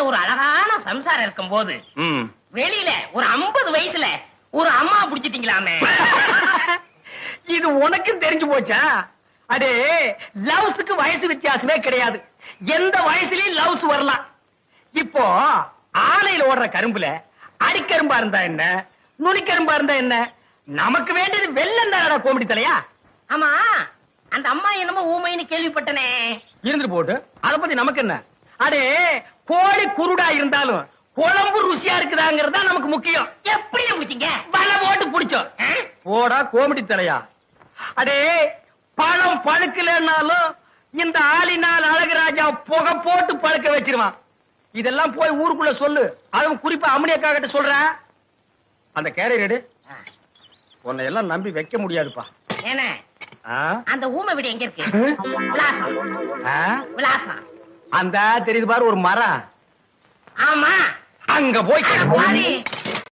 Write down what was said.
வீட்டுல ஒரு அழகான சம்சாரம் இருக்கும் போது வெளியில ஒரு 50 வயசுல ஒரு அம்மா புடிச்சிட்டீங்களாமே. இது உனக்கும் தெரிஞ்சு போச்சா? அடே, லவ்ஸுக்கு வயசு வித்தியாசமே கிடையாது. எந்த வயசுலயும் லவ்ஸ் வரலாம். இப்போ ஆலையில ஓடுற கரும்புல அடிக்கரும்பா இருந்தா என்ன, நுனிக்கரும்பா இருந்தா என்ன? நமக்கு வேண்டியது வெள்ளம் தானடா கோமடி தலையா. ஆமா, அந்த அம்மா என்னமோ ஊமைன்னு கேள்விப்பட்டனே. இருந்துட்டு போட்டு அத பத்தி நமக்கு என்ன? அடே, கோழி குருடா இருந்தாலும் குழம்பு ருசியா இருக்குதாங்கிறதா நமக்கு முக்கியம். எப்படி முடிச்சீங்க? வலை போட்டு புடிச்சோம். போடா கோமடி தலையா. அடே, பழம் பழுக்கலன்னாலும் இந்த ஆளினால் அழகுராஜா புகை போட்டு பழுக்க வச்சிருவான். இதெல்லாம் போய் ஊருக்குள்ள சொல்லு. அதுவும் குறிப்பா அம்மனியக்கா கிட்ட சொல்றேன். அந்த கேரியர் உன்னை எல்லாம் நம்பி வைக்க முடியாதுப்பா. என்ன அந்த ஊமை வீடு எங்க இருக்கு? விலாசம். விலாசம் அந்த தெரியுது பாரு ஒரு மரம். ஆமா, அங்க போய் சரி.